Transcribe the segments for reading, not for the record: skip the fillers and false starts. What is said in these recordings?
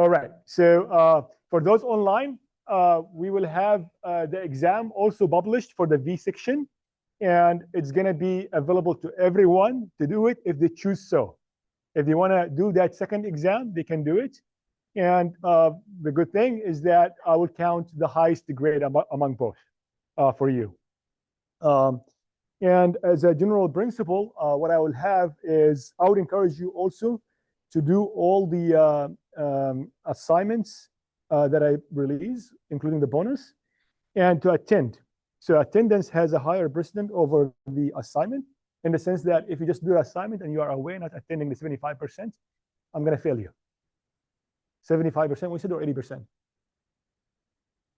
All right. So for those online, we will have the exam also published for the V section, and it's going to be available to everyone to do it if they choose so. If they want to do that second exam, they can do it. And the good thing is that I will count the highest grade among both for you. And as a general principle, what I will have is I would encourage you also to do all the assignments that I release, including the bonus, and to attend. So attendance has a higher precedent over the assignment, in the sense that if you just do an assignment and you are away not attending the 75%, I'm going to fail you. 75%, we said, or 80%?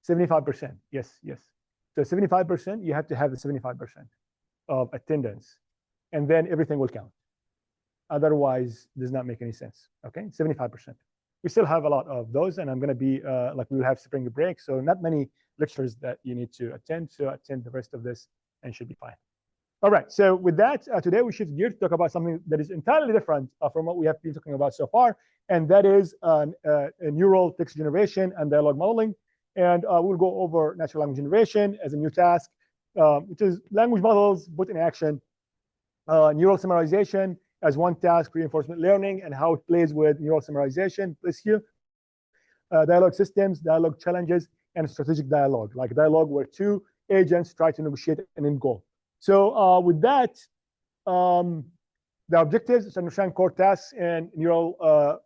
75%, yes, yes. So 75%, you have to have the 75% of attendance, and then everything will count. Otherwise, it does not make any sense, okay? 75%. We still have a lot of those, and I'm going to be, like, we will have spring break, so not many lectures that you need to attend, so attend the rest of this and should be fine. All right, so with that, today we shift gears to talk about something that is entirely different from what we have been talking about so far, and that is neural text generation and dialogue modeling. And we'll go over natural language generation as a new task, which is language models put in action, neural summarization as one task, reinforcement learning, and how it plays with neural summarization, this here, dialogue systems, dialogue challenges, and strategic dialogue, like dialogue where two agents try to negotiate an end goal. So with that, the objectives is to understand core tasks in neural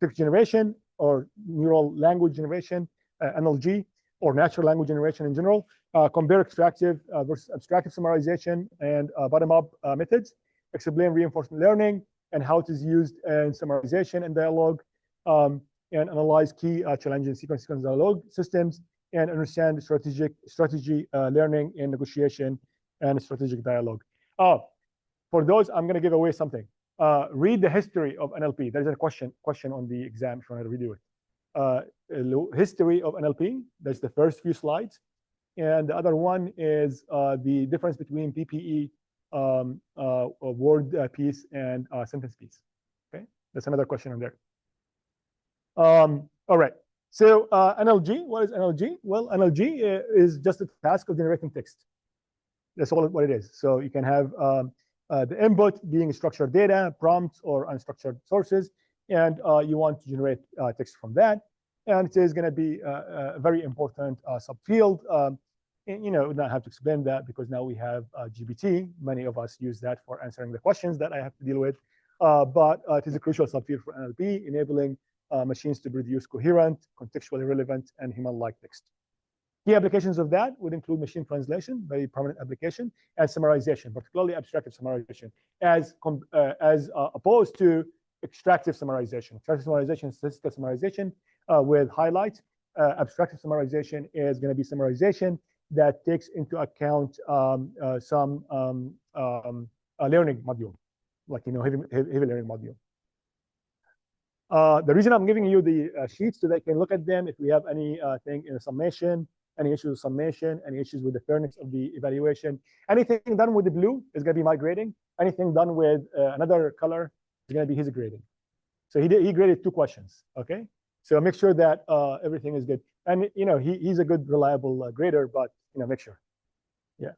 text generation or neural language generation, NLG, or natural language generation in general, compare extractive versus abstractive summarization and bottom-up methods, explain reinforcement learning and how it is used in summarization and dialogue, and analyze key challenging sequence dialogue systems, and understand strategy learning in negotiation and strategic dialogue. For those, I'm going to give away something. Read the history of NLP. There's a question on the exam if you want to redo it. History of NLP. That's the first few slides. And the other one is the difference between PPE, word piece, and sentence piece. Okay, that's another question on there. All right. So NLG, what is NLG? Well, NLG is just a task of generating text. That's all what it is. So you can have the input being structured data, prompts, or unstructured sources, and you want to generate text from that. And it is going to be a very important subfield. And, you know, we don't have to explain that because now we have GPT. Many of us use that for answering the questions that I have to deal with. But it is a crucial subfield for NLP, enabling machines to produce coherent, contextually relevant, and human-like text. Key applications of that would include machine translation, very prominent application, and summarization, particularly abstractive summarization, as opposed to extractive summarization. Extractive summarization is statistical summarization with highlights. Abstractive summarization is going to be summarization that takes into account some learning module, like, you know, heavy learning module. The reason I'm giving you the sheets so that you can look at them if we have anything in a summation, any issues with summation, any issues with the fairness of the evaluation. Anything done with the blue is going to be my grading. Anything done with another color is going to be his grading. So he graded 2 questions, okay? So make sure that everything is good. And, you know, he's a good, reliable grader, but, you know, make sure. Yeah.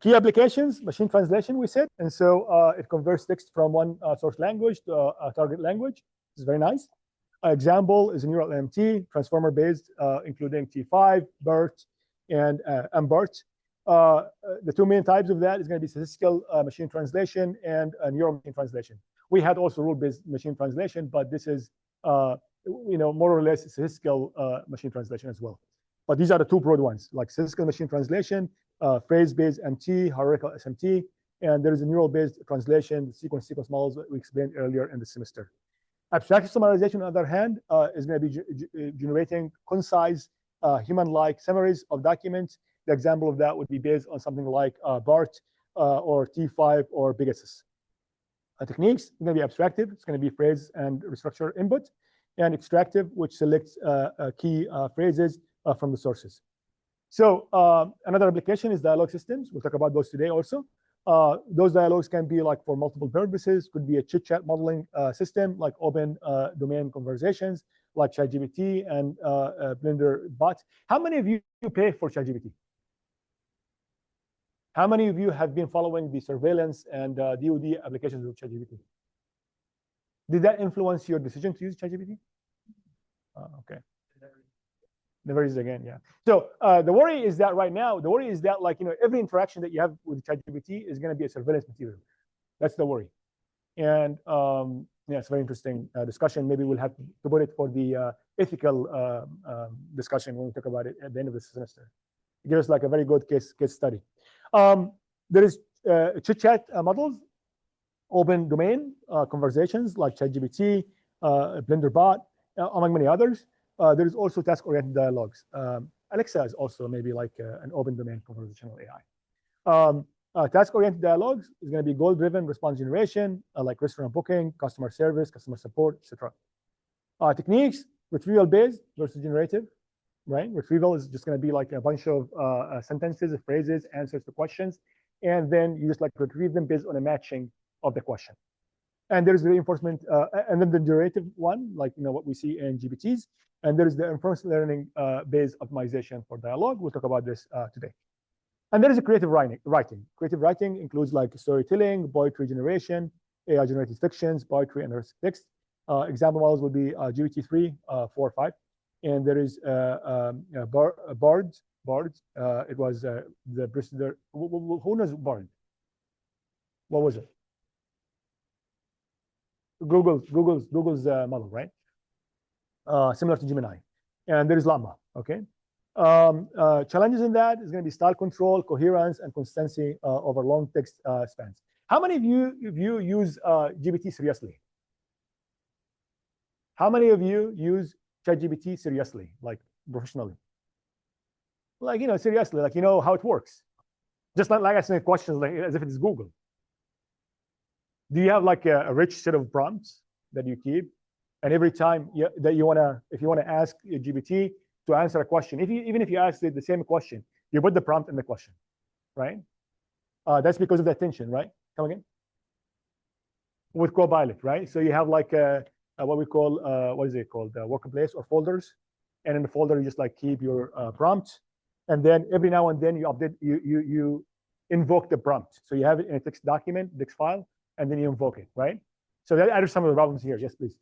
Key applications, machine translation, we said. And so it converts text from one source language to a target language. This is very nice. Example is a neural MT, transformer-based, including T5, BERT, and MBERT. The 2 main types of that is going to be statistical machine translation and neural machine translation. We had also rule-based machine translation, but this is, you know, more or less statistical machine translation as well. But these are the 2 broad ones, like statistical machine translation, phrase-based MT, hierarchical SMT, and there is a neural-based translation, sequence models that we explained earlier in the semester. Abstractive summarization, on the other hand, is going to be generating concise, human-like summaries of documents. The example of that would be based on something like BART or T5 or Pegasus. Techniques are going to be abstractive. It's going to be phrase and restructure input, and extractive, which selects key phrases from the sources. So another application is dialogue systems. We'll talk about those today also. Those dialogues can be like for multiple purposes, could be a chit chat modeling system like open domain conversations like ChatGPT and Blender bot. How many of you pay for ChatGPT? How many of you have been following the surveillance and DoD applications with ChatGPT? Did that influence your decision to use ChatGPT? Okay. Never use it again, yeah. So the worry is that right now, the worry is that like, every interaction that you have with ChatGPT is going to be a surveillance material. That's the worry. And yeah, it's a very interesting discussion. Maybe we'll have to put it for the ethical discussion when we talk about it at the end of the semester. It gives us like a very good case study. There is chit chat models, open domain conversations like ChatGPT, Blender bot, among many others. There is also task-oriented dialogues. Alexa is also maybe like an open domain conversational AI. Task-oriented dialogues is going to be goal-driven response generation, like restaurant booking, customer service, customer support, etc. Techniques, retrieval-based versus generative, right? Retrieval is just going to be like a bunch of sentences, phrases, answers to questions, and then you just like retrieve them based on a matching of the question. And there's the reinforcement, and then the generative one, like what we see in GPTs, and there's the reinforcement learning based optimization for dialogue. We'll talk about this today. And there is a creative writing. Creative writing includes like storytelling, poetry generation, AI-generated fictions, poetry, and text. Example models would be GPT-3, 4, 5. And there is Bard. It was the Bristol. Who knows Bard? What was it? Google's model, right? Similar to Gemini. And there is Llama, okay? Challenges in that is going to be style control, coherence, and consistency over long text spans. How many of you use GPT seriously? How many of you use ChatGPT seriously, like professionally? Like, seriously, like, how it works. Just like asking questions like as if it's Google. Do you have like a rich set of prompts that you keep? And every time that if you want to ask GPT to answer a question, even if you ask it the same question, you put the prompt in the question, right? That's because of the attention, right? Come again? With Copilot, right? So you have like what we call, what is it called? Workplace or folders. And in the folder, you just like keep your prompt. And then every now and then you update, you invoke the prompt. So you have it in a text document, text file, and then you invoke it, right? So that are some of the problems here. Yes, please.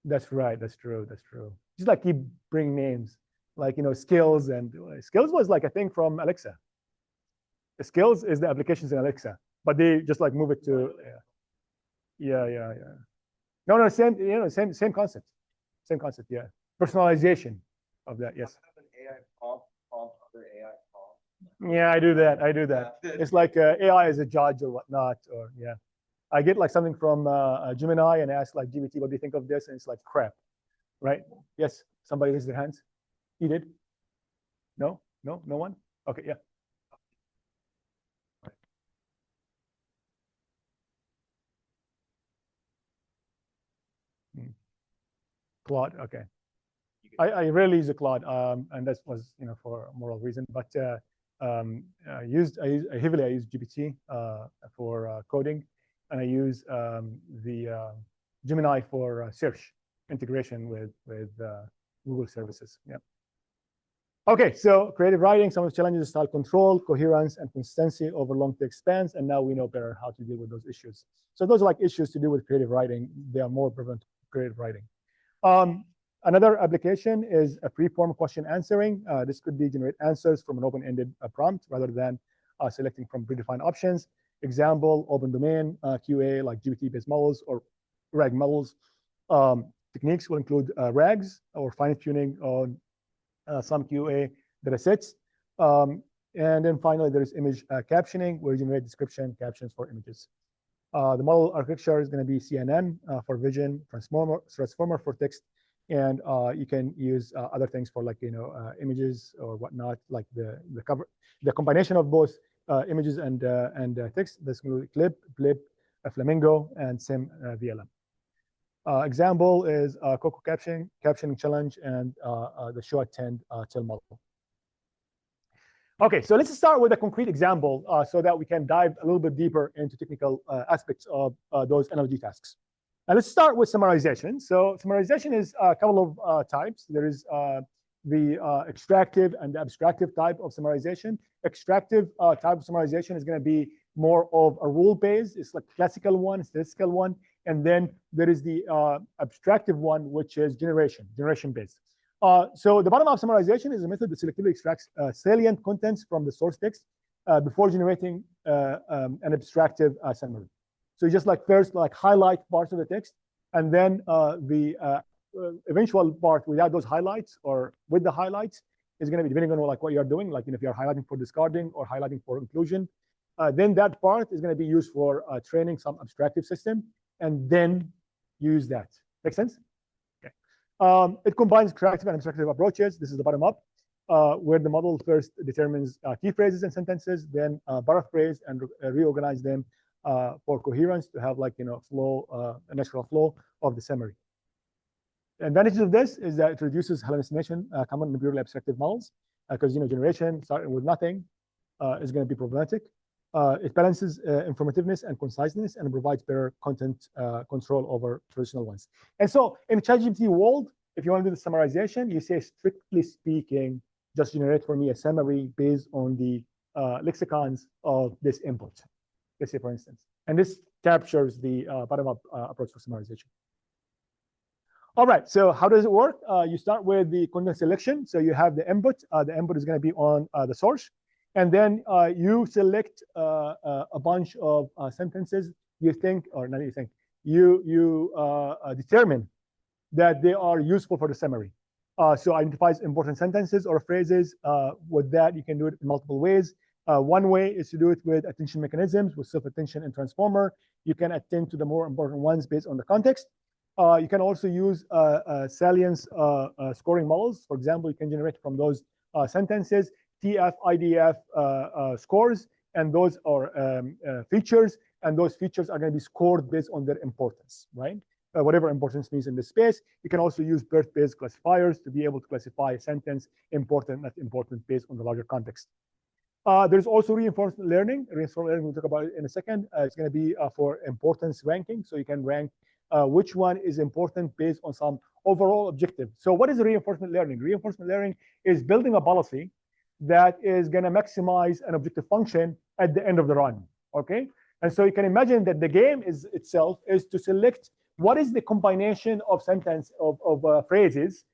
That's right. That's true. That's true. Just like keep bringing names, like skills, and skills was like a thing from Alexa. The skills is the applications in Alexa, but they just like move it to yeah. No, same same concept, yeah. Personalization of that, yes. AI prompt other AI prompt. Yeah, I do that. It's like AI is a judge or whatnot, or yeah. I get like something from Gemini and ask like GPT, what do you think of this? And it's like crap, right? Yes, somebody raised their hands. You did? No one? Okay, yeah. Claude, okay. I rarely use a Claude, and that was for a moral reason. But I use GPT for coding, and I use the Gemini for search integration with Google services. Yeah. Okay, so creative writing, some of the challenges: style control, coherence, and consistency over long text spans. And now we know better how to deal with those issues. So those are like issues to do with creative writing. They are more prevalent creative writing. Another application is a free-form question answering. This could be generate answers from an open-ended prompt rather than selecting from predefined options. Example, open domain, QA, like GPT-based models or RAG models. Techniques will include RAGs or fine-tuning on some QA data sets. And then finally, there's image captioning, where you generate description captions for images. The model architecture is going to be CNN for vision, transformer for text, and you can use other things for like images or whatnot, like the combination of both images and text. This includes clip, blip, flamingo, and sim VLM. Example is Coco captioning challenge and the show attend tell model. Okay, so let's start with a concrete example so that we can dive a little bit deeper into technical aspects of those NLG tasks. And let's start with summarization. So summarization is a couple of types. There is the extractive and the abstractive type of summarization. Extractive type of summarization is going to be more of a rule-based. It's like classical one, statistical one. And then there is the abstractive one, which is generation-based. So the bottom-up summarization is a method that selectively extracts salient contents from the source text before generating an abstractive summary. So you just like first like highlight parts of the text, and then the eventual part without those highlights or with the highlights is going to be depending on like what you're doing. Like if you're highlighting for discarding or highlighting for inclusion, then that part is going to be used for training some abstractive system, and then use that. Make sense? It combines creative and abstractive approaches. This is the bottom up, where the model first determines key phrases and sentences, then paraphrase and reorganize them for coherence to have like flow, a natural flow of the summary. The advantages of this is that it reduces hallucination common in purely abstractive models, because generation starting with nothing is going to be problematic. It balances informativeness and conciseness and provides better content control over traditional ones. And so in ChatGPT world, if you want to do the summarization, you say, strictly speaking, just generate for me a summary based on the lexicons of this input. Let's say, for instance. And this captures the bottom-up approach for summarization. All right, so how does it work? You start with the content selection. So you have the input. The input is going to be on the source. And then you select a bunch of sentences you think, or not you think, you determine that they are useful for the summary. So identifies important sentences or phrases. With that, you can do it in multiple ways. One way is to do it with attention mechanisms, with self-attention and transformer. You can attend to the more important ones based on the context. You can also use salience scoring models. For example, you can generate from those sentences TF, IDF scores, and those are features, and those features are going to be scored based on their importance, right? Whatever importance means in this space. You can also use BERT-based classifiers to be able to classify a sentence important, not important, based on the larger context. There's also reinforcement learning. Reinforcement learning, we'll talk about it in a second. It's going to be for importance ranking. So you can rank which one is important based on some overall objective. So what is reinforcement learning? Reinforcement learning is building a policy that is going to maximize an objective function at the end of the run, okay? And so you can imagine that the game itself is to select what is the combination of sentence of phrases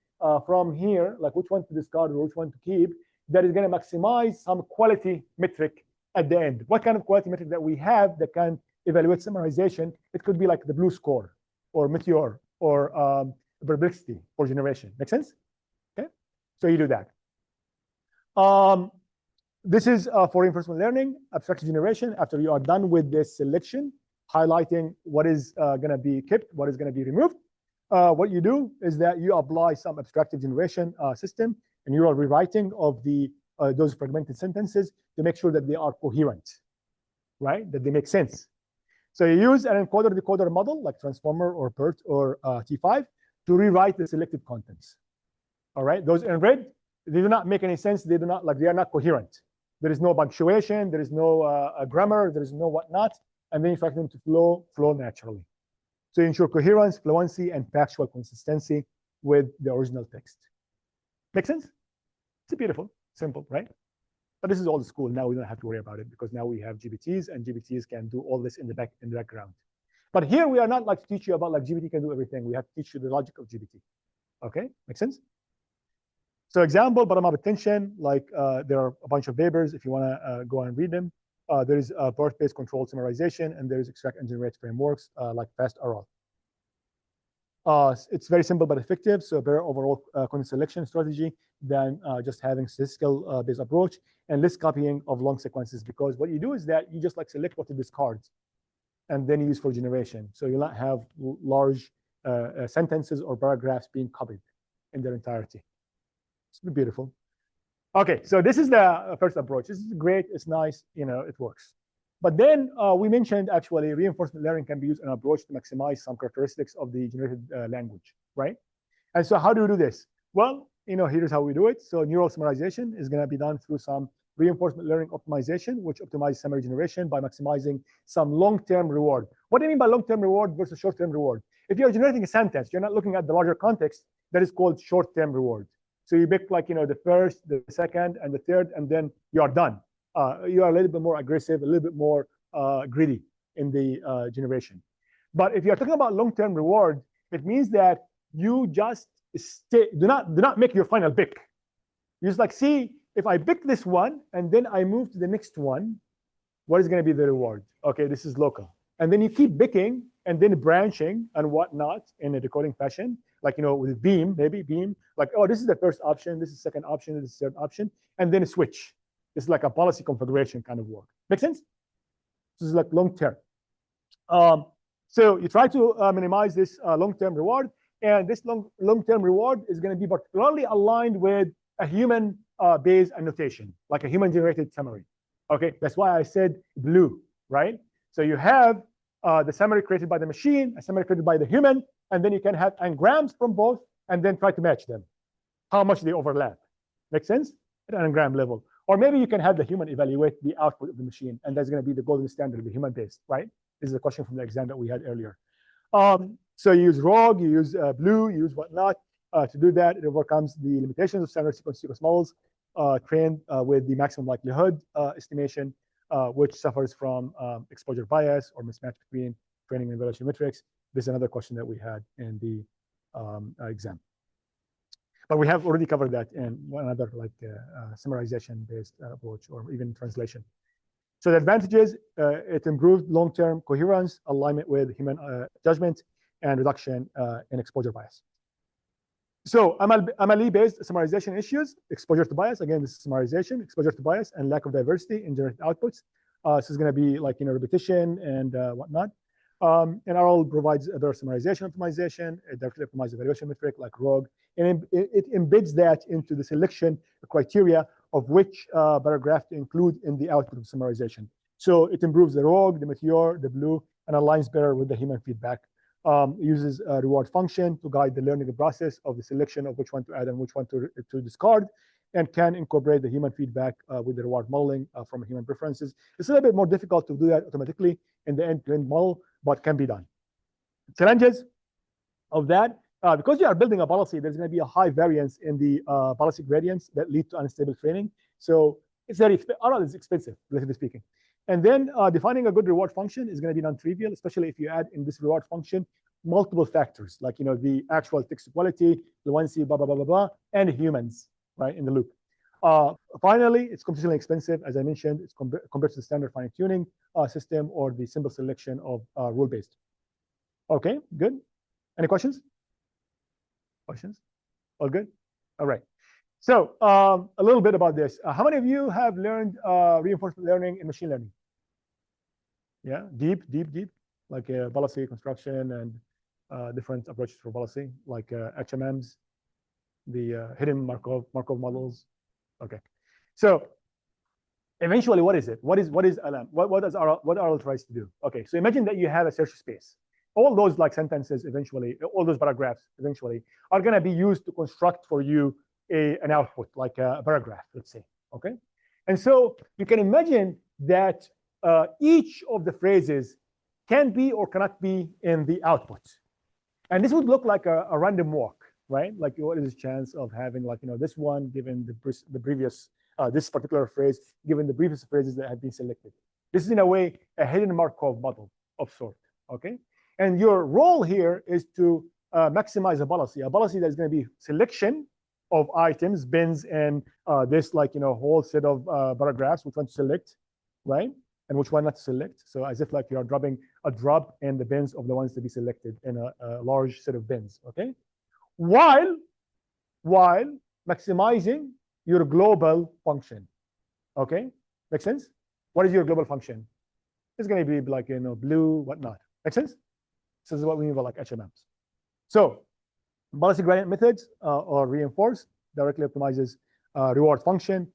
from here, like which one to discard or which one to keep, that is going to maximize some quality metric at the end. What kind of quality metric that we have that can evaluate summarization? It could be like the BLEU score or Meteor or perplexity for generation. Make sense? Okay, so you do that. This is for reinforcement learning, abstract generation. After you are done with this selection, highlighting what is going to be kept, what is going to be removed, what you do is that you apply some abstractive generation system, and you are rewriting of the those fragmented sentences to make sure that they are coherent, right? That they make sense. So you use an encoder-decoder model like Transformer or BERT or T5 to rewrite the selected contents. All right, those in red, they do not make any sense. They do not they are not coherent. There is no punctuation. There is no grammar. There is no whatnot. And then you expect them to flow naturally. So you ensure coherence, fluency, and factual consistency with the original text. Make sense? It's beautiful, simple, right? But this is old school. Now we don't have to worry about it because now we have GPTs, and GPTs can do all this in the background. But here we are not like to teach you about like GPT can do everything. We have to teach you the logic of GPT. Okay, make sense? So example, bottom-up attention, like there are a bunch of papers if you want to go and read them. There is BERT-based controlled summarization, and there is extract and generate frameworks like FastRL. It's very simple but effective, so better overall content selection strategy than just having statistical based approach, and less copying of long sequences, because what you do is that you just like select what to discard and then use for generation. So you'll not have large sentences or paragraphs being copied in their entirety. It's beautiful. Okay, so this is the first approach. This is great, it's nice, it works. But then we mentioned actually reinforcement learning can be used in an approach to maximize some characteristics of the generated language, right? And so how do we do this? Well, here's how we do it. So neural summarization is going to be done through some reinforcement learning optimization, which optimizes summary generation by maximizing some long-term reward. What do you mean by long-term reward versus short-term reward? If you're generating a sentence, you're not looking at the larger context. That is called short-term reward. So you pick like, the first, the second, and the third, and then you are done. You are a little bit more aggressive, a little bit more greedy in the generation. But if you're talking about long-term reward, it means that you just do not make your final pick. You just like, see, if I pick this one and then I move to the next one, what is going to be the reward? Okay, this is local. And then you keep picking and then branching and whatnot in a decoding fashion, like, with Beam, maybe Beam, like, oh, this is the first option, this is the second option, this is the third option, and then switch. This is like a policy configuration kind of work. Make sense? This is like long-term. So you try to minimize this long-term reward, and this long-term reward is going to be particularly aligned with a human-based annotation, like a human-generated summary. Okay, that's why I said blue, right? So you have the summary created by the machine, a summary created by the human, and then you can have anagrams from both, and then try to match them. How much they overlap? Make sense? At an anagram level. Or maybe you can have the human evaluate the output of the machine, and that's going to be the golden standard, the human-based, right? This is a question from the exam that we had earlier. So you use ROG, you use BLEU, you use whatnot. To do that, it overcomes the limitations of standard sequence models trained with the maximum likelihood estimation, which suffers from exposure bias or mismatch between training and evaluation metrics. This is another question that we had in the exam. But we have already covered that in another summarization-based approach or even translation. So the advantages, it improved long-term coherence, alignment with human judgment, and reduction in exposure bias. So MLE-based summarization issues, exposure to bias. Again, this is summarization, exposure to bias, and lack of diversity in generated outputs. This is going to be like, repetition and whatnot. And RL provides better summarization optimization. It directly optimizes evaluation metric like ROG, and it embeds that into the selection criteria of which paragraph to include in the output of summarization. So it improves the ROG, the Meteor, the BLEU, and aligns better with the human feedback. Uses a reward function to guide the learning process of the selection of which one to add and which one to discard, and can incorporate the human feedback with the reward modeling from human preferences. It's a little bit more difficult to do that automatically in the end-to-end model, but can be done. Challenges of that, because you are building a policy, there's going to be a high variance in the policy gradients that lead to unstable training. So it's RL is expensive, relatively speaking. And then defining a good reward function is going to be non-trivial, especially if you add in this reward function multiple factors, like the actual text quality, fluency, blah, blah, blah, blah, blah, and humans, right, in the loop. Finally, it's computationally expensive, as I mentioned. It's compared to the standard fine-tuning system or the simple selection of rule-based. Okay, good. Any questions? Questions? All good? All right. So a little bit about this. How many of you have learned reinforcement learning in machine learning? Yeah, deep, like policy construction and different approaches for policy, like HMMs, the hidden Markov models. Okay, so eventually, what is it? What is LM? What RL tries to do? Okay, so imagine that you have a search space. All those like sentences eventually, all those paragraphs eventually are going to be used to construct for you an output, like a paragraph, let's say. Okay, and so you can imagine that each of the phrases can be or cannot be in the output, and this would look like a random walk, right? Like, what is the chance of having, like, this one given the previous this particular phrase given the previous phrases that have been selected? This is in a way a hidden Markov model of sort. Okay, and your role here is to maximize a policy that is going to be selection of items, bins, and this whole set of paragraphs, which one to select, right? And which one not to select. So as if like you are dropping a drop in the bins of the ones to be selected in a large set of bins, okay? While maximizing your global function, okay? Make sense? What is your global function? It's going to be like, BLEU, whatnot. Make sense? This is what we mean by like HMMs. So policy gradient methods or reinforce directly optimizes reward function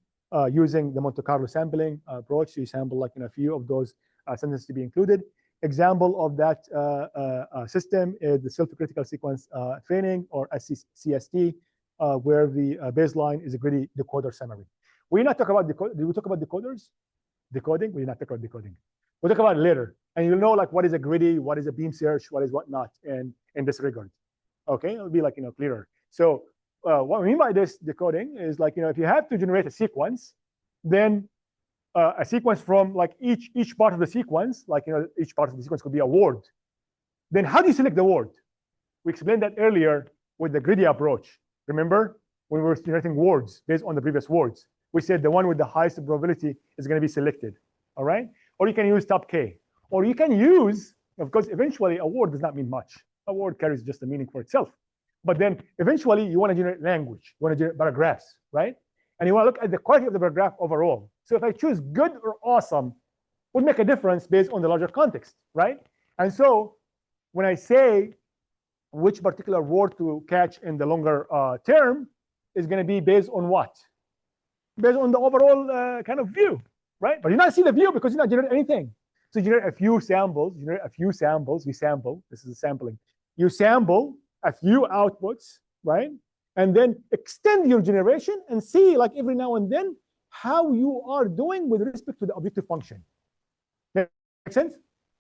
using the Monte Carlo sampling approach. So you sample like a few of those sentences to be included. Example of that system is the self-critical sequence training, or CST, where the baseline is a greedy decoder summary. We not talk about did we talk about decoders? Decoding? We did not talk about decoding. We'll talk about it later. And you'll know like what is a greedy, what is a beam search, what is whatnot in this regard. Okay, it'll be like clearer. So what we mean by this decoding is like if you have to generate a sequence, then a sequence from like each part of the sequence, like each part of the sequence could be a word. Then how do you select the word? We explained that earlier with the greedy approach. Remember when we were generating words based on the previous words? We said the one with the highest probability is going to be selected. All right? Or you can use top K. Or you can use, because eventually a word does not mean much. A word carries just a meaning for itself. But then eventually you want to generate language. You want to generate paragraphs, right? And you want to look at the quality of the paragraph overall. So if I choose good or awesome, would make a difference based on the larger context, right? And so when I say which particular word to catch in the longer term is going to be based on what? Based on the overall kind of view, right? But you not see the view because you not generate anything. So you generate a few samples, you sample, this is sampling. You sample a few outputs, right? And then extend your generation and see like every now and then how you are doing with respect to the objective function. Make sense?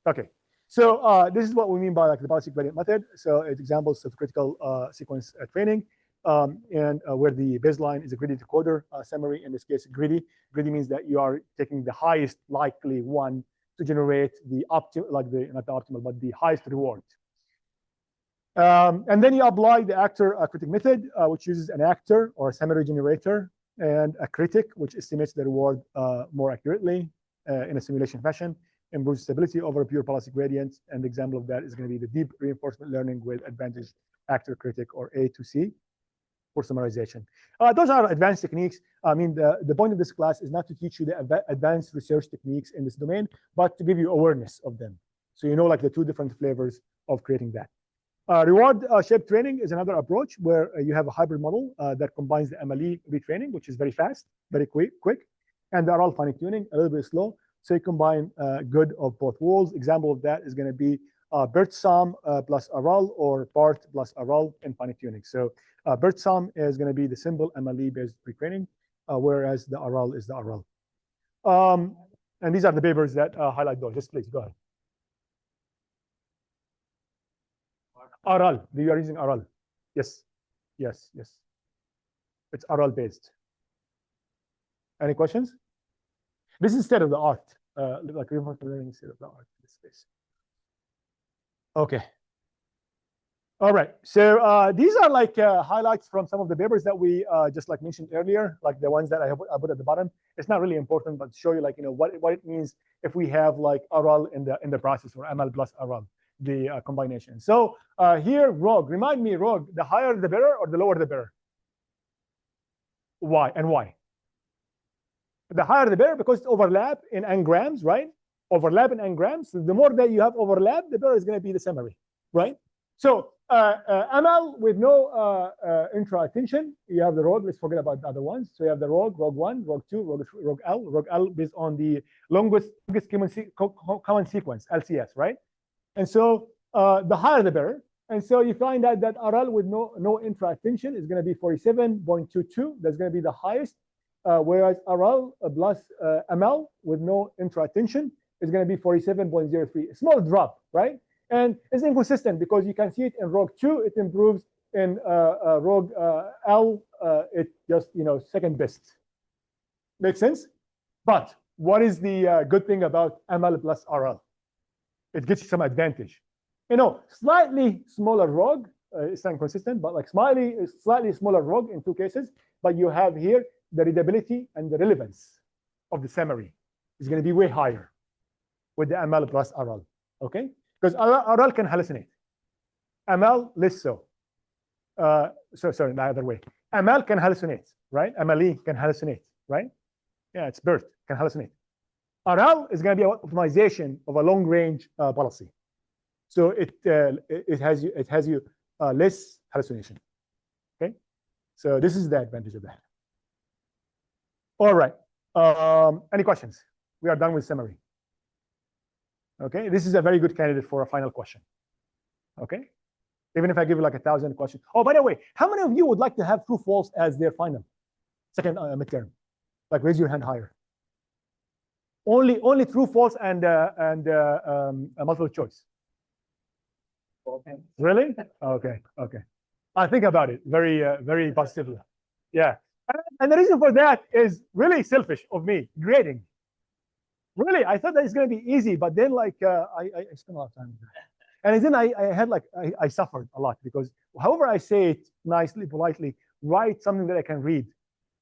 Okay. So this is what we mean by like the policy gradient method. So it's examples of critical sequence training. And where the baseline is a greedy decoder summary. In this case, greedy. Greedy means that you are taking the highest likely one to generate the optimal, like the not the optimal, but the highest reward. And then you apply the actor critic method, which uses an actor or a summary generator, and a critic, which estimates the reward more accurately in a simulation fashion, improves stability over pure policy gradient. And the example of that is going to be the deep reinforcement learning with advantage actor critic, or A to C, for summarization. Those are advanced techniques. I mean, the point of this class is not to teach you the advanced research techniques in this domain, but to give you awareness of them. So you know like the two different flavors of creating that. Reward shaped training is another approach where you have a hybrid model that combines the MLE retraining, which is very fast, very quick, and they're all fine tuning, a little bit slow. So you combine good of both worlds. Example of that is going to be BERT-SUM plus ARAL, or BART plus ARAL in fine tuning. So BERT-SUM is going to be the simple MLE-based retraining, whereas the ARAL is the ARAL. And these are the papers that highlight those. Just please go ahead. ARAL. You are using ARAL. Yes. Yes. Yes. It's ARAL based. Any questions? This is state of the art. Like reinforcement learning, state of the art in this space. Okay. All right. So these are like highlights from some of the papers that we just like mentioned earlier, like the ones that I put at the bottom. It's not really important, but to show you like what it means if we have like ARAL in the process, or ML plus ARAL, the combination. So here, ROG. Remind me, ROG. The higher the better, or the lower the better? Why and why? The higher the better, because it's overlap in n-grams, right? Overlap in n-grams. So the more that you have overlap, the better is going to be the summary, right? So ML with no intra-attention, you have the ROG. Let's forget about the other ones. So you have the ROG, ROG1, ROG2, ROG-L based on the longest common sequence, LCS, right? And so the higher the better. And so you find out that ARAL with no intra-attention is going to be 47.22. That's going to be the highest. Whereas ARAL plus ML with no intra-attention is going to be 47.03. A small drop, right? And it's inconsistent because you can see it in ROG2, it improves. In ROG-L, it just, second best. Make sense? But what is the good thing about ML plus ARAL? It gets you some advantage. Slightly smaller ROG, it's not consistent, but like slightly smaller ROG in two cases, but you have here the readability and the relevance of the summary is going to be way higher with the ML plus ARAL, okay? Because ARAL can hallucinate. ML less so. Sorry, the other way. ML can hallucinate, right? MLE can hallucinate, right? Yeah, it's BERT, can hallucinate. ARAL is going to be an optimization of a long-range policy. So it has you less hallucination, okay? So this is the advantage of that. All right. Any questions? We are done with summary. Okay, this is a very good candidate for a final question. Okay, even if I give you like 1,000 questions. Oh, by the way, how many of you would like to have true false as their final second midterm? Like raise your hand higher. Only true, false, and a multiple choice. Okay. Really? Okay. Okay. I think about it very positively. Yeah. And the reason for that is really selfish of me, grading. Really, I thought that it's going to be easy, but then like I spent a lot of time with that. And then I had like I suffered a lot because however I say it nicely, politely, write something that I can read.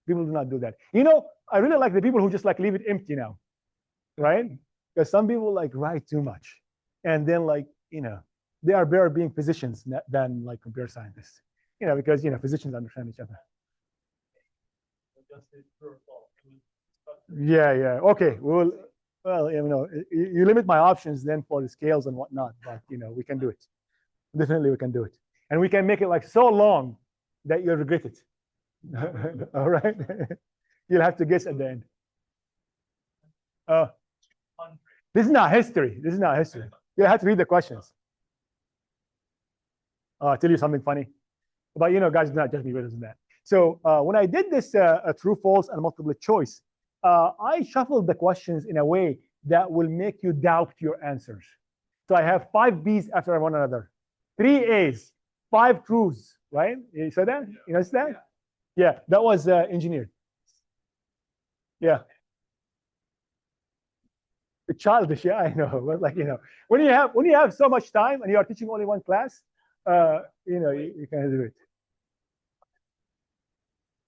People do not do that. You know, I really like the people who just like leave it empty now, right? Because some people like write too much, and then like they are better being physicians than like computer scientists. Because physicians understand each other. Yeah. Okay. Well, you limit my options then for the scales and whatnot, but we can do it. Definitely, we can do it, and we can make it like so long that you'll regret it. All right. You'll have to guess at the end. This is not history. This is not history. You have to read the questions. I'll tell you something funny. But guys, do not judge me better than that. So when I did this true, false, and multiple choice, I shuffled the questions in a way that will make you doubt your answers. So I have 5 B's after one another, 3 A's, 5 truths, right? You saw that? You noticed that? Yeah, that was engineered. Yeah. Childish, yeah, I know. But like when you have so much time and you are teaching only one class, you can do it.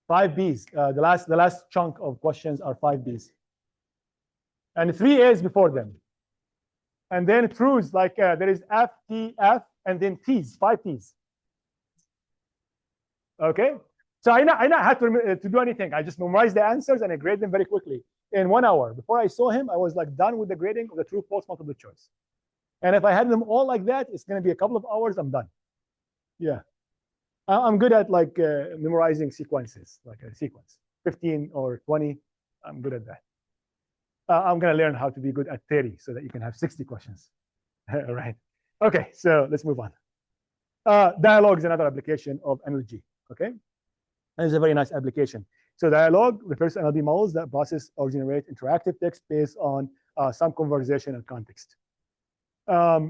5 B's. The last chunk of questions are 5 B's, and 3 A's before them, and then truths like there is F, T, F, and then T's. 5 T's. Okay. So I not had to do anything. I just memorized the answers and I grade them very quickly in 1 hour. Before I saw him, I was like done with the grading of the true, false, multiple choice. And if I had them all like that, it's going to be a couple of hours. I'm done. Yeah. I'm good at like memorizing sequences, like a sequence, 15 or 20. I'm good at that. I'm going to learn how to be good at 30 so that you can have 60 questions. All right. Okay, so let's move on. Dialogue is another application of NLG. Okay. And it's a very nice application. So dialogue refers to NLP models that process or generate interactive text based on some conversation and context.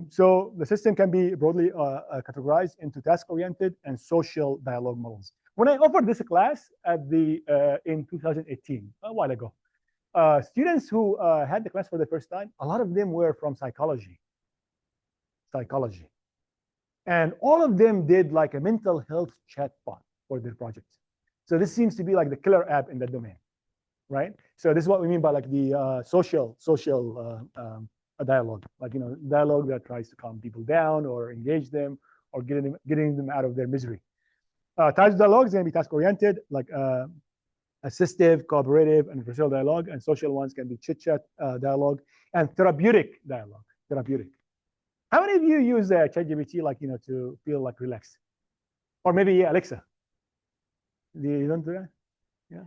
So the system can be broadly categorized into task-oriented and social dialogue models. When I offered this class at in 2018, a while ago, students who had the class for the first time, a lot of them were from psychology. And all of them did like a mental health chatbot for their projects. So this seems to be like the killer app in that domain, right? So this is what we mean by like the social dialogue, like dialogue that tries to calm people down or engage them or getting them out of their misery. Types of dialogue is going to be task-oriented, like assistive, cooperative, and adversarial dialogue, and social ones can be chit-chat dialogue and therapeutic dialogue. Therapeutic. How many of you use ChatGPT like to feel like relaxed, or maybe Alexa? You don't do that? Yeah.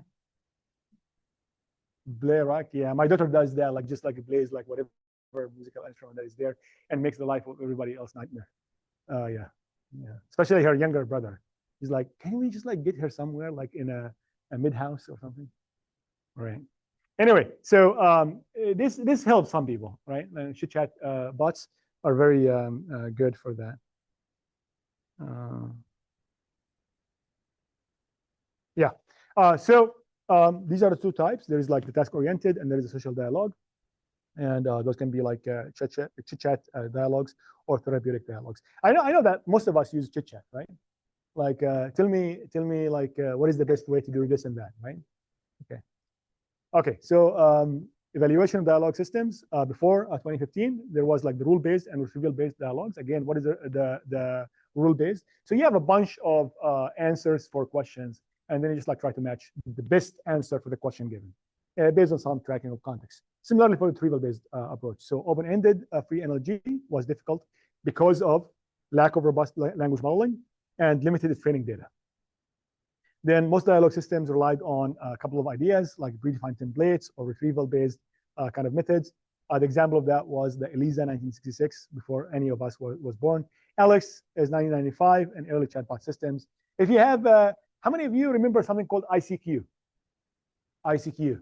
Play rock. Yeah, my daughter does that. Like just like it plays like whatever musical instrument that is there and makes the life of everybody else nightmare. Yeah. Especially her younger brother. He's like, can we just like get her somewhere like in a mid-house or something? Right. Anyway, so this helps some people, right? Chit chat bots are very good for that. Yeah. So these are the 2 types. There is like the task-oriented, and there is a social dialogue, and those can be like chit-chat dialogues or therapeutic dialogues. I know that most of us use chit-chat, right? Like tell me like what is the best way to do this and that, right? Okay. So evaluation of dialogue systems before 2015, there was like the rule-based and retrieval-based dialogues. Again, what is the rule-based? So you have a bunch of answers for questions, and then you just like try to match the best answer for the question given based on some tracking of context. Similarly for the retrieval-based approach. So open-ended free NLG was difficult because of lack of robust language modeling and limited training data. Then most dialogue systems relied on a couple of ideas like predefined templates or retrieval-based kind of methods. The example of that was the ELIZA 1966, before any of us was born. Alex is 1995, and early chatbot systems. If you have, how many of you remember something called ICQ? ICQ.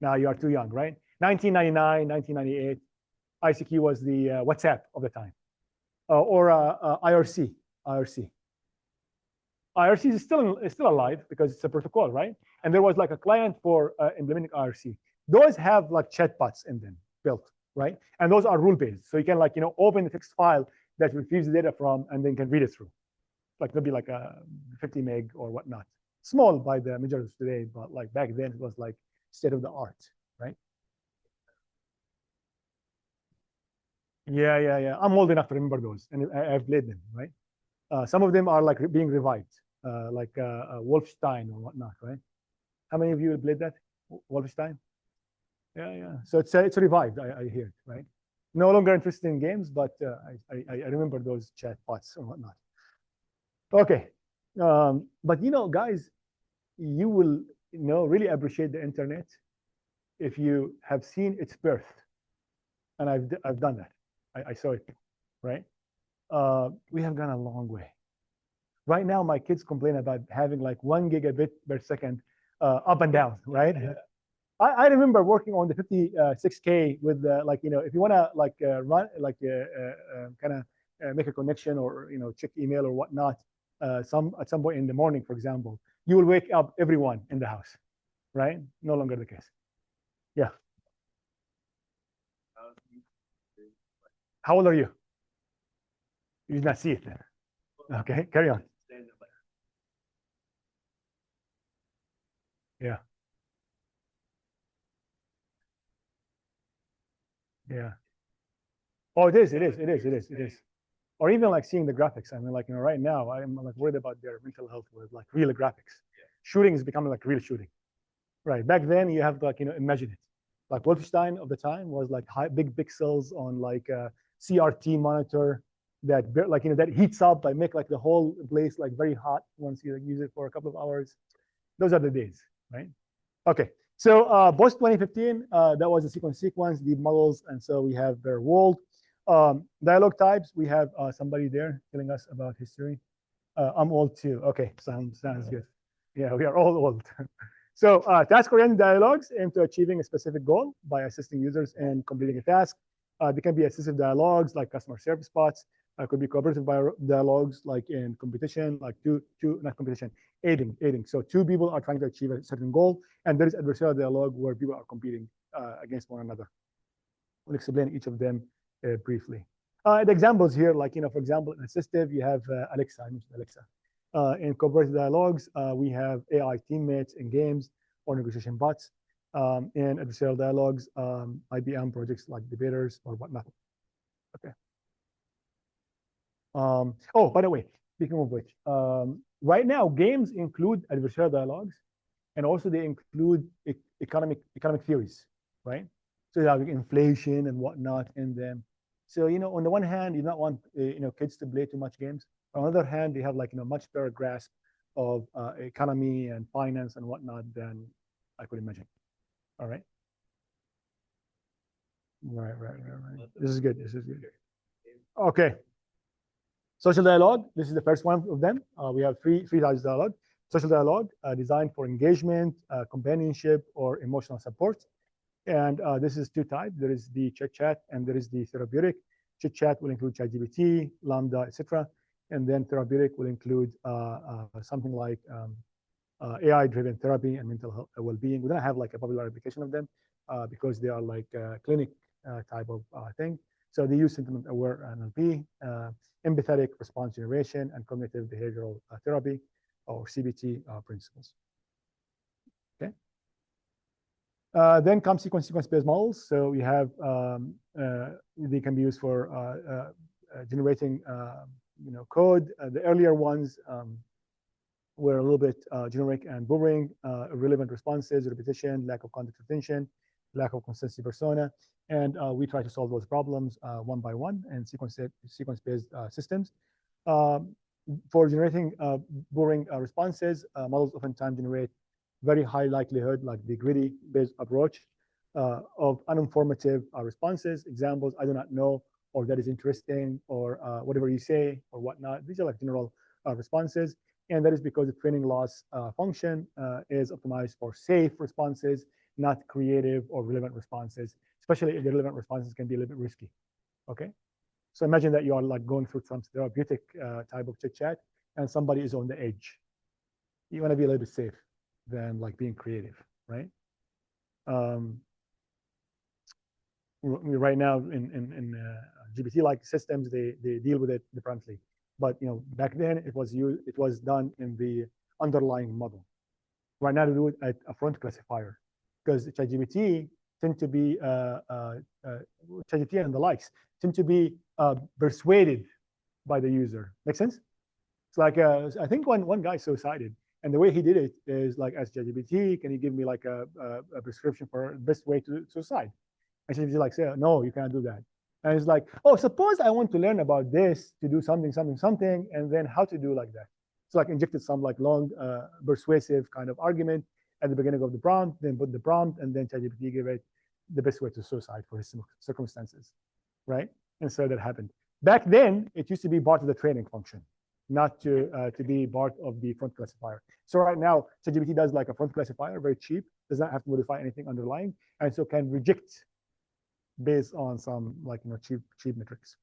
Now you are too young, right? 1999, 1998, ICQ was the WhatsApp of the time, or IRC. IRC. IRC is still alive because it's a protocol, right? And there was like a client for implementing IRC. Those have like chatbots in them built, right? And those are rule-based. So you can like, open the text file that retrieves the data from and then can read it through. Like maybe like a 50 meg or whatnot. Small by the measures today, but like back then it was like state of the art, right? Yeah. I'm old enough to remember those, and I've played them, right? Some of them are like being revived, like Wolfenstein or whatnot, right? How many of you played that? Wolfenstein? Yeah. So it's revived, I hear, right? No longer interested in games, but I remember those chat bots and whatnot. Okay. But guys, you will really appreciate the internet if you have seen its birth. And I've done that. I saw it, right? We have gone a long way. Right now, my kids complain about having like 1 gigabit per second up and down, right? I remember working on the 56K with like, if you want to like run, like kind of make a connection or, check email or whatnot, at some point in the morning, for example, you will wake up everyone in the house, right? No longer the case. Yeah. How old are you? You did not see it then. Okay, carry on. Yeah. Yeah. Oh, it is. Or even like seeing the graphics. I mean, like, right now I'm like worried about their mental health with like real graphics. Shooting is becoming like real shooting. Right. Back then you have to like, imagine it. Like Wolfenstein of the time was like big pixels on like a CRT monitor that like, that heats up, like make like the whole place like very hot once you like, use it for a couple of hours. Those are the days, right? Okay. So post 2015, that was the sequence, the models, and so we have their world. Dialogue types, we have somebody there telling us about history. I'm old too. Okay, sounds good. Yeah, we are all old. So task-oriented dialogues aim to achieving a specific goal by assisting users in completing a task. They can be assistive dialogues like customer service bots. Could be cooperative dialogues like in competition, like not competition, aiding. So two people are trying to achieve a certain goal, and there is adversarial dialogue where people are competing against one another. We'll explain each of them briefly. The examples here, like, for example, in assistive, you have Alexa. I mentioned Alexa. In cooperative dialogues, we have AI teammates in games or negotiation bots. In adversarial dialogues, IBM projects like debaters or whatnot. Okay. Oh, by the way, speaking of which, right now games include adversarial dialogues, and also they include economic theories, right? So you have inflation and whatnot in them. So on the one hand, you don't want kids to play too much games. On the other hand, they have like much better grasp of economy and finance and whatnot than I could imagine. All right. Right. This is good. Okay. Social dialogue. This is the first one of them. We have three types of dialogue. Social dialogue designed for engagement, companionship, or emotional support. And this is two types. There is the chit chat and there is the therapeutic. Chit chat will include ChatGPT, Lambda, etc. And then therapeutic will include something like AI-driven therapy and mental health well-being. We don't have like a popular application of them because they are like clinic type of thing. So they use sentiment-aware NLP, empathetic response generation, and cognitive behavioral therapy, or CBT principles. Okay. Then comes sequence-based models. So we have they can be used for generating code. The earlier ones were a little bit generic and boring, irrelevant responses, repetition, lack of context retention, lack of consistency persona. And we try to solve those problems one by one in sequence-based systems. For generating boring responses, models oftentimes generate very high likelihood, like the greedy-based approach of uninformative responses. Examples, I do not know, or that is interesting, or whatever you say, or whatnot. These are like general responses. And that is because the training loss function is optimized for safe responses not creative or relevant responses, especially if the relevant responses can be a little bit risky. Okay. So imagine that you are like going through some therapeutic type of chit chat and somebody is on the edge. You want to be a little bit safe than like being creative, right? Right now in GPT-like systems, they deal with it differently. But back then it was done in the underlying model. Right now they do it at a front classifier because ChatGPT tend to be ChatGPT and the likes tend to be persuaded by the user. Make sense? It's like I think one guy suicided, and the way he did it is like, as ChatGPT, can you give me like a prescription for the best way to suicide? And ChatGPT like, say, no, you cannot do that. And it's like, oh, suppose I want to learn about this to do something, and then how to do like that. So like injected some like long persuasive kind of argument at the beginning of the prompt, then put the prompt, and then ChatGPT gave it the best way to suicide for his circumstances, right? And so that happened. Back then, it used to be part of the training function, not to be part of the front classifier. So right now, ChatGPT does like a front classifier, very cheap, does not have to modify anything underlying, and so can reject based on some like cheap metrics.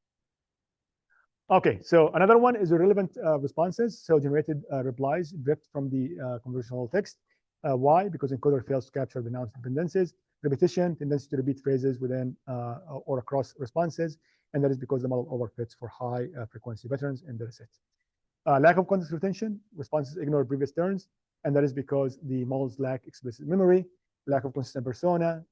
Okay, so another one is irrelevant responses. So generated replies drift from the conversational text. Why? Because encoder fails to capture the noun dependencies. Repetition, tendency to repeat phrases within or across responses, and that is because the model overfits for high frequency patterns, and that is it. Lack of context retention, responses ignore previous turns, and that is because the models lack explicit memory. Lack of consistent persona,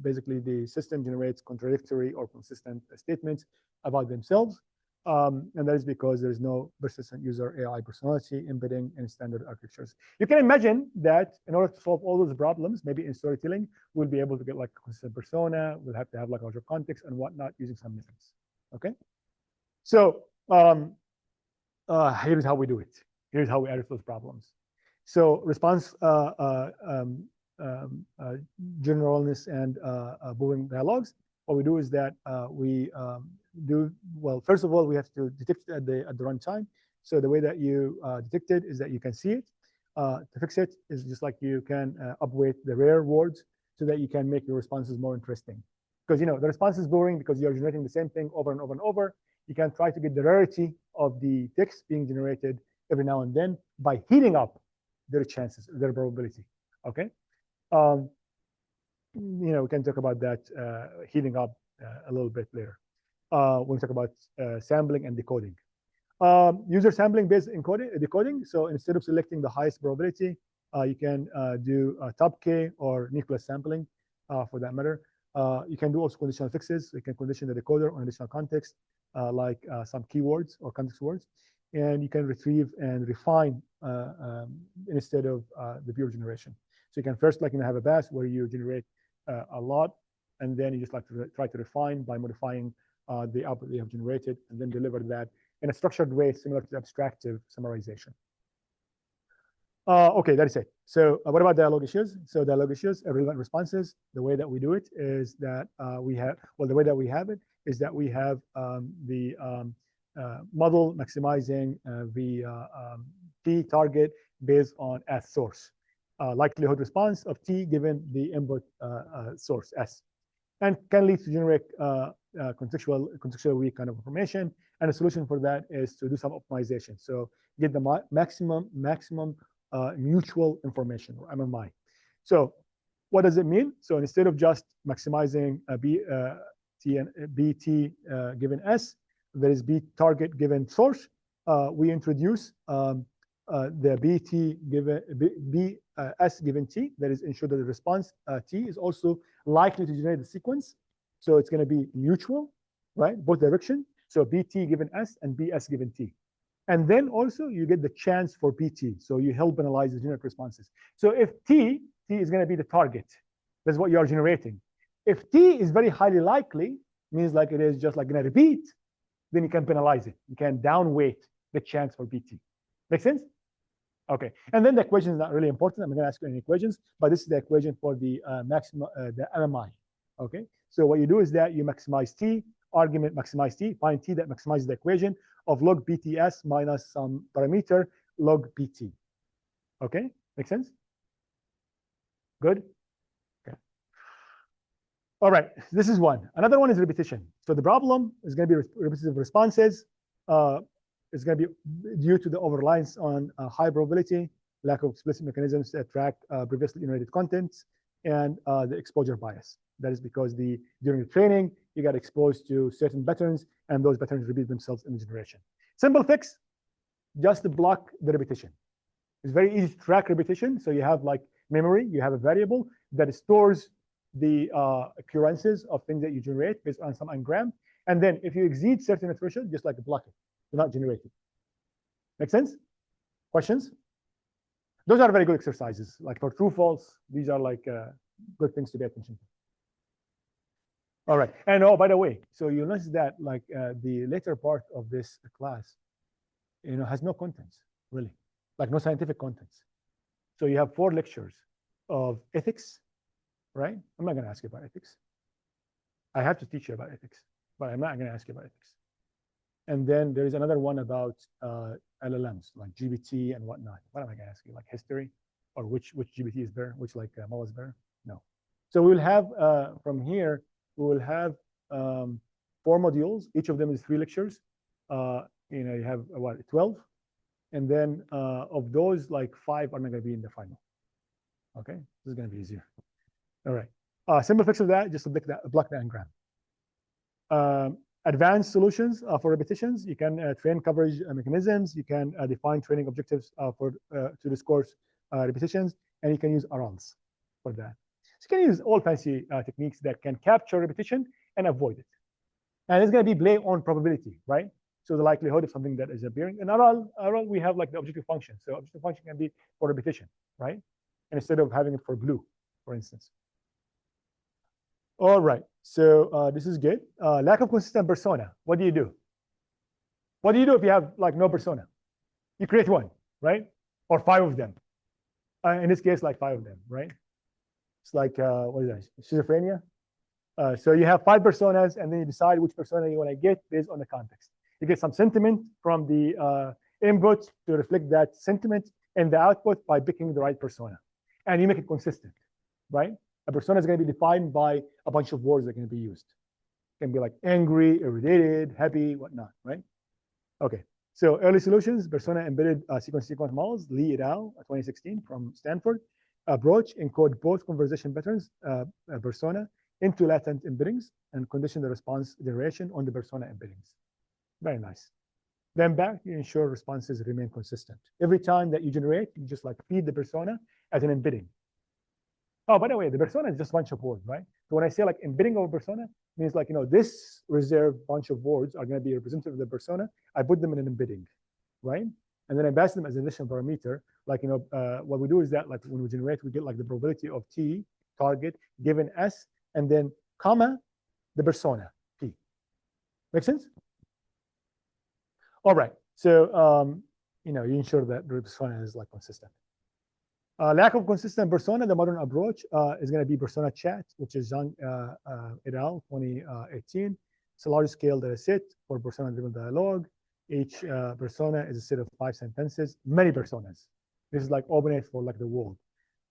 basically the system generates contradictory or consistent statements about themselves. And that is because there is no persistent user AI personality embedding in standard architectures. You can imagine that in order to solve all those problems, maybe in storytelling, we'll be able to get like a consistent persona. We'll have to have like a larger context and whatnot using some methods. Okay. So here's how we do it. Here's how we address those problems. So response generalness and Boring dialogues. What we do is that we first of all, we have to detect it at the runtime. So the way that you detect it is that you can see it. To fix it is just like you can upweight the rare words so that you can make your responses more interesting. Because the response is boring because you're generating the same thing over and over and over. You can try to get the rarity of the text being generated every now and then by heating up their chances, their probability. Okay. We can talk about that heating up a little bit later when we talk about sampling and decoding. User sampling based decoding. So instead of selecting the highest probability, you can do top K or Nicholas sampling for that matter. You can do also conditional fixes. You can condition the decoder on additional context, like some keywords or context words. And you can retrieve and refine instead of the pure generation. So you can first have a pass where you generate a lot, and then you just like to try to refine by modifying the output you have generated, and then deliver that in a structured way similar to abstractive summarization. Okay, that is it. So what about dialogue issues? So dialogue issues, irrelevant responses. The way that we do it is that we have the model maximizing the T target based on S source. Likelihood response of T given the input source S, and can lead to generate contextual weak kind of information. And the solution for that is to do some optimization. So get the maximum mutual information, or MMI. So what does it mean? So instead of just maximizing BT given S, there is B target given source. We introduce the BT given S given T, that is ensure that the response T is also likely to generate the sequence. So it's going to be mutual, right? Both direction. So BT given S and BS given T. And then also you get the chance for PT. So you help analyze the generic responses. So if T is going to be the target, that's what you are generating. If T is very highly likely, means like it is just like going to repeat, then you can penalize it. You can downweight the chance for PT. Make sense? Okay. And then the equation is not really important. I'm going to ask you any equations, but this is the equation for the maximum, the MMI. Okay. So what you do is that you maximize T, argument maximize T, find T that maximizes the equation of log BTS minus some parameter log PT. Okay. Make sense? Good. All right, this is one. Another one is repetition. So the problem is going to be repetitive responses. It's going to be due to the over-reliance on high probability, lack of explicit mechanisms to attract previously generated contents, and the exposure bias. That is because during the training, you got exposed to certain patterns, and those patterns repeat themselves in the generation. Simple fix, just block the repetition. It's very easy to track repetition. So you have like memory, you have a variable that stores the occurrences of things that you generate based on some n-gram. And then if you exceed certain threshold, just like block it. Do not generate it. Make sense? Questions? Those are very good exercises. Like for true, false, these are like good things to pay attention to. All right. And oh, by the way, so you'll notice that like the later part of this class, has no contents, really. Like no scientific contents. So you have 4 lectures of ethics, right? I'm not going to ask you about ethics. I have to teach you about ethics, but I'm not going to ask you about ethics. And then there is another one about LLMs, like GPT and whatnot. What am I going to ask you? Like history, or which GPT is better, which like model is better? No. So we will have from here, we will have 4 modules. Each of them is 3 lectures. You have what, 12, and then of those, like 5 are not going to be in the final. Okay, this is going to be easier. All right. Simple fix of that, just block the n-gram. Advanced solutions for repetitions. You can train coverage mechanisms. You can define training objectives to discourse repetitions, and you can use RLs for that. So you can use all fancy techniques that can capture repetition and avoid it. And it's going to be play on probability, right? So the likelihood of something that is appearing. In RL, we have like the objective function. So objective function can be for repetition, right? And instead of having it for glue, for instance. All right, so this is good. Lack of consistent persona. What do you do? What do you do if you have like no persona? You create one, right? Or 5 of them. In this case, like 5 of them, right? It's like, what is that? Schizophrenia. So you have 5 personas, and then you decide which persona you want to get based on the context. You get some sentiment from the input to reflect that sentiment in the output by picking the right persona. And you make it consistent, right? A persona is going to be defined by a bunch of words that can be used. It can be like angry, irritated, happy, whatnot, right? Okay, so early solutions, persona embedded sequence models, Lee et al. 2016 from Stanford. Approach, encode both conversation patterns, persona, into latent embeddings and condition the response generation on the persona embeddings. Very nice. Then back, you ensure responses remain consistent. Every time that you generate, you just like feed the persona as an embedding. Oh, by the way, the persona is just a bunch of words, right? So when I say like embedding of a persona, means like, this reserved bunch of words are going to be representative of the persona. I put them in an embedding, right? And then I pass them as an additional parameter. Like, what we do is that like when we generate, we get like the probability of T target given S, and then comma, the persona P. Make sense? All right. So, you ensure that the persona is like consistent. Lack of consistent persona, the modern approach is going to be persona chat, which is Zhang et al. 2018. It's a large scale data set for persona-driven dialogue. Each persona is a set of 5 sentences, many personas. This is like open for like the world.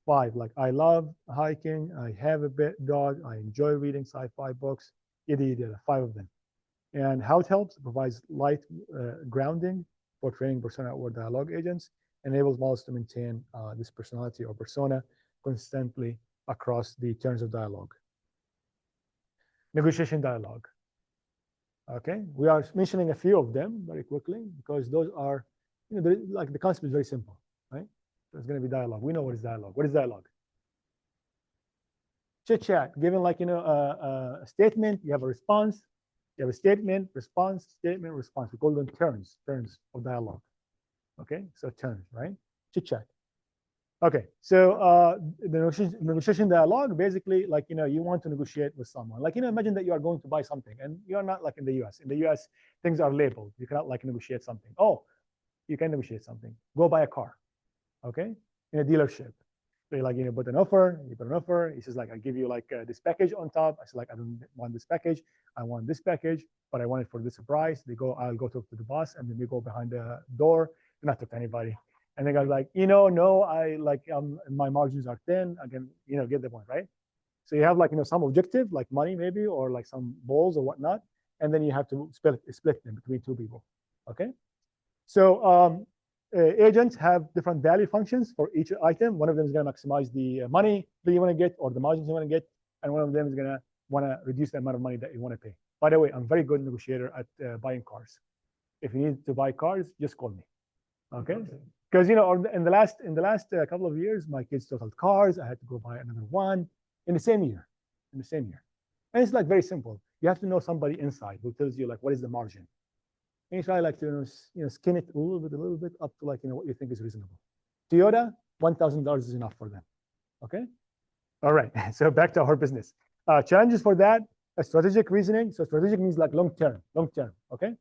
5, like I love hiking, I have a pet dog, I enjoy reading sci-fi books, yada, yada, 5 of them. And how it helps, it provides light grounding for training persona or dialogue agents, enables models to maintain this personality or persona consistently across the turns of dialogue. Negotiation dialogue. Okay, we are mentioning a few of them very quickly because those are, like the concept is very simple, right? There's going to be dialogue. We know what is dialogue. What is dialogue? Chit chat. Given like a statement, you have a response. You have a statement, response, statement, response. We call them turns of dialogue. Okay, so turns, right? Chit chat. Okay, so the negotiation dialogue, basically, like, you want to negotiate with someone. Like, imagine that you are going to buy something and you're not like in the US. In the US, things are labeled. You cannot like negotiate something. Oh, you can negotiate something. Go buy a car, okay, in a dealership. So you like, put an offer, you put an offer. He says like, I'll give you like this package on top. I said like, I don't want this package. I want this package, but I want it for this price. I'll go talk to the boss, and then we go behind the door, not talk to anybody. And the guy's like, no, I like, my margins are thin. Again, get the point, right? So you have like, some objective, like money maybe, or like some balls or whatnot, and then you have to split them between two people, okay? So agents have different value functions for each item. One of them is going to maximize the money that you want to get or the margins you want to get, and one of them is going to want to reduce the amount of money that you want to pay. By the way, I'm very good negotiator at buying cars. If you need to buy cars, just call me, okay? Because in the last couple of years, my kids totaled cars. I had to go buy another one in the same year, and it's like very simple. You have to know somebody inside who tells you like what is the margin. And you try like to skin it a little bit up to like what you think is reasonable. Toyota, $1,000 is enough for them. Okay. All right. So back to our business. Challenges for that: strategic reasoning. So strategic means like long term. Okay.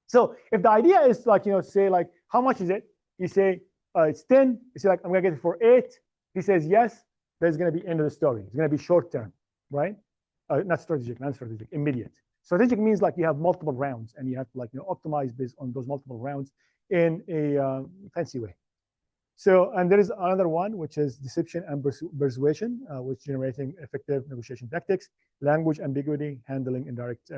So if the idea is like say like how much is it? You say it's 10. You say like I'm gonna get it for 8. He says yes. That's gonna be end of the story. It's gonna be short term, right? Not strategic, non-strategic, immediate. Strategic means like you have multiple rounds and you have to like optimize based on those multiple rounds in a fancy way. So, and there is another one which is deception and persuasion, which generating effective negotiation tactics, language ambiguity, handling indirect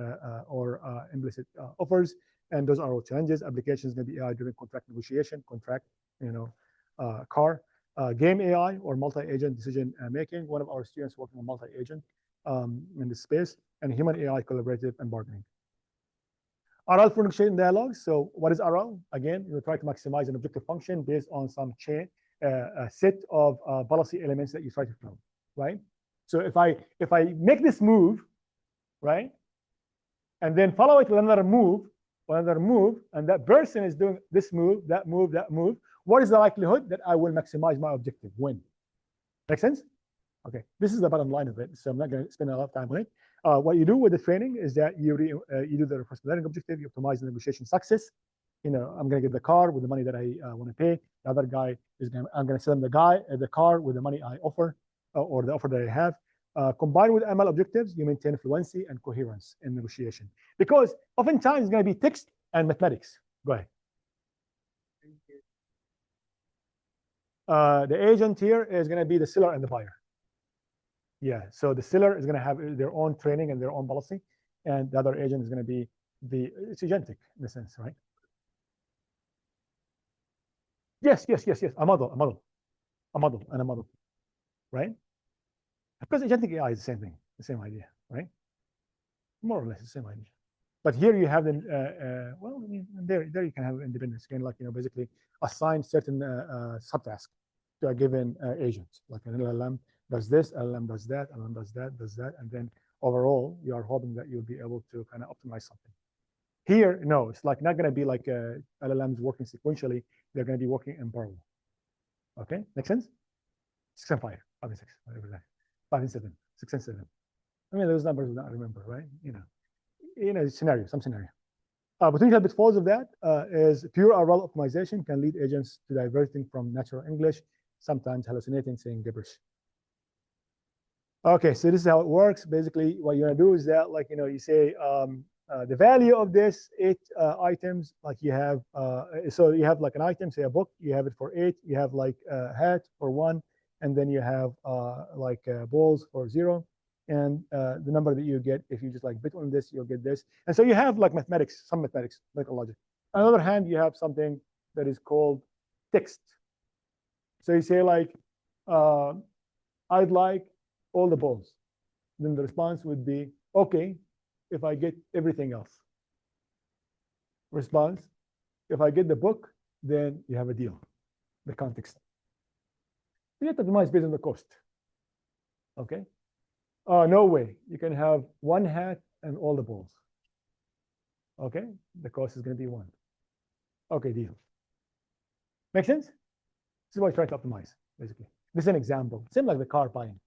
or implicit offers, and those are all challenges. Applications may be AI-driven contract negotiation, car, game AI or multi-agent decision making. One of our students working on multi-agent in this space, and human AI collaborative and bargaining. RL for negotiating dialogues. So what is RL? Again, you try to maximize an objective function based on some chain, a set of policy elements that you try to follow, right? So if I make this move, right, and then follow it with another move, and that person is doing this move, that move, what is the likelihood that I will maximize my objective? When? Make sense? Okay, this is the bottom line of it, so I'm not going to spend a lot of time on it. What you do with the training is that you do the reinforcement learning objective, you optimize the negotiation success. I'm going to get the car with the money that I want to pay. The other guy I'm going to sell him the car with the money I offer or the offer that I have. Combined with ML objectives, you maintain fluency and coherence in negotiation because oftentimes it's going to be text and mathematics. Go ahead. The agent here is going to be the seller and the buyer. Yeah, so the seller is going to have their own training and their own policy, and the other agent is going to be it's agentic in a sense, right? Yes. A model, right? Because agentic AI is the same thing, the same idea, right? More or less the same idea. But here you have there you can have independence. You can like basically assign certain subtasks to a given agent, like an LLM does this, LLM does that, LLM does that, and then overall you are hoping that you'll be able to kind of optimize something. Here, no, it's like not going to be like LLMs working sequentially. They're going to be working in parallel. Okay, make sense? 6 and 5, 5 and 6, whatever that. 5 and 7, 6 and 7. I mean, those numbers will not remember, right? Some scenario. Potential pitfalls of that is pure RL optimization can lead agents to diverting from natural English, sometimes hallucinating, saying gibberish. Okay, so this is how it works. Basically, what you're gonna do is that, like, you say the value of this 8 items, like you have, so you have like an item, say a book, you have it for 8, you have like a hat for 1, and then you have like balls for 0, and the number that you get, if you just like bid on this, you'll get this. And so you have like mathematics, some mathematics, like logic. On the other hand, you have something that is called text. So you say like, I'd like all the balls. Then the response would be, okay, if I get everything else. Response, if I get the book, then you have a deal, the context. You have to optimize based on the cost. Okay? No way. You can have 1 hat and all the balls. Okay? The cost is going to be 1. Okay, deal. Make sense? This is what I try to optimize, basically. This is an example. Same like the car buying,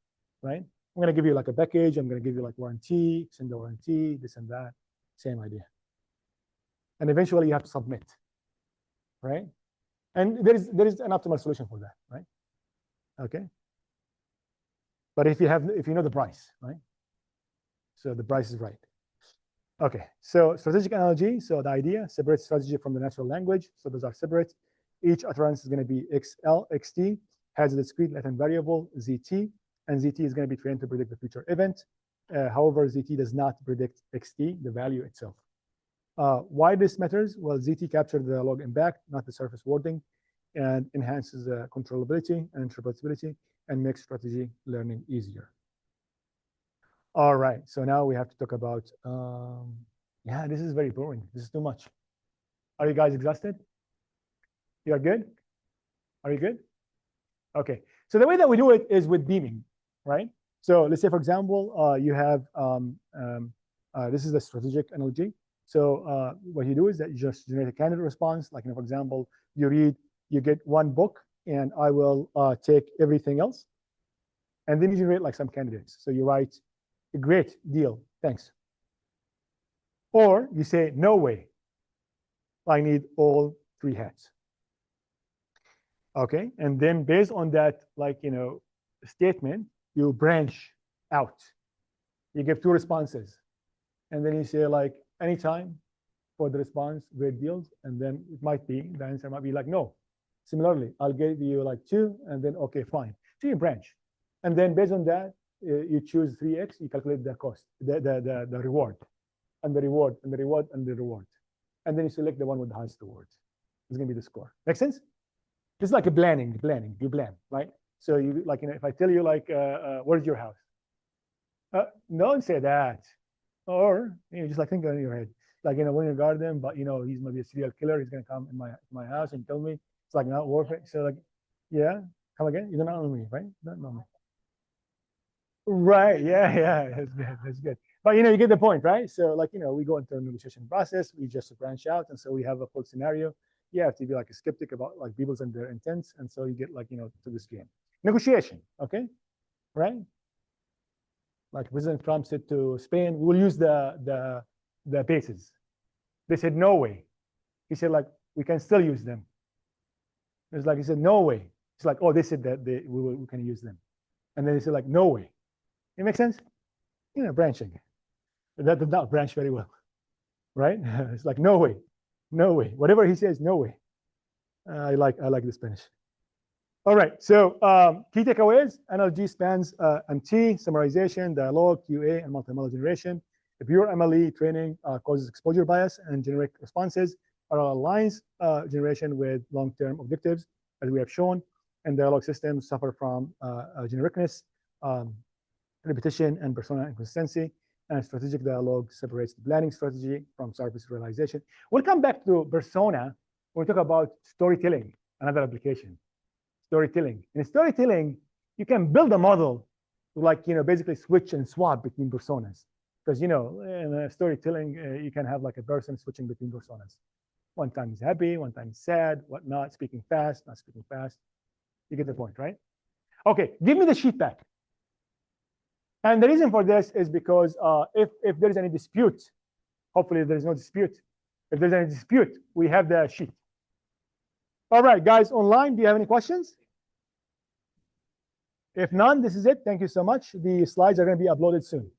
right? I'm going to give you like a package. I'm going to give you like warranty, extended warranty, this and that. Same idea. And eventually you have to submit, right? And there is an optimal solution for that, right? Okay. But if you know the price, right? So the price is right. Okay. So strategic analogy. So the idea, separate strategy from the natural language. So those are separate. Each utterance is going to be XL, XT, has a discrete Latin variable, ZT, and ZT is going to be trained to predict the future event. However, ZT does not predict XT, the value itself. Why this matters? Well, ZT captures the log impact, not the surface wording, and enhances the controllability and interpretability and makes strategy learning easier. All right, so now we have to talk about, yeah, this is very boring. This is too much. Are you guys exhausted? You are good? Are you good? Okay, so the way that we do it is with beaming, right? So let's say, for example, you have, this is a strategic analogy. So what you do is that you just generate a candidate response. Like, for example, you get one book, and I will take everything else. And then you generate like some candidates. So you write, a great deal, thanks. Or you say, no way, I need all 3 hats. Okay, and then based on that, like, statement, you branch out. You give 2 responses. And then you say, like, anytime for the response, great deals. And then it might be, the answer might be like, no. Similarly, I'll give you like 2, and then, okay, fine. So you branch. And then based on that, you choose 3x, you calculate the cost, the reward, and the reward, and the reward, and the reward. And then you select the one with the highest reward. It's going to be the score. Make sense? It's like a planning, you plan, right? So you, like, if I tell you, like, where's your house? Don't say that. Or, just like think in your head, like, we're in a garden, but, he's maybe a serial killer. He's going to come in my house and kill me. It's like not worth it. So, like, yeah, come again. You don't know me, right? Don't know me. Right. Yeah. That's good. That's good. But, you get the point, right? So, like, we go into a negotiation process. We just branch out. And so we have a full scenario. You have to be like a skeptic about like people's and their intents. And so you get like, to this game. Negotiation. Okay. Right. Like President Trump said to Spain, we'll use the bases. They said, no way. He said, like, we can still use them. It's like, he said, no way. It's like, oh, they said that we can use them. And then he said, like, no way. It makes sense? Branching. That did not branch very well, right? It's like, no way, no way. Whatever he says, no way. I like the Spanish. All right, so key takeaways: NLG spans MT, summarization, dialogue, QA, and multimodal generation. The pure MLE training causes exposure bias and generic responses. Parallel lines generation with long-term objectives, as we have shown, and dialogue systems suffer from genericness, repetition, and persona inconsistency. And strategic dialogue separates the planning strategy from service realization. We'll come back to persona when we talk about storytelling, another application. Storytelling. In storytelling, you can build a model to, like, basically switch and swap between personas. Because, in storytelling, you can have like a person switching between personas. One time he's happy, one time he's sad, whatnot, speaking fast, not speaking fast. You get the point, right? Okay, give me the sheet back. And the reason for this is because if there is any dispute, hopefully there's no dispute. If there's any dispute, we have the sheet. All right, guys, online, do you have any questions? If none, this is it. Thank you so much. The slides are going to be uploaded soon.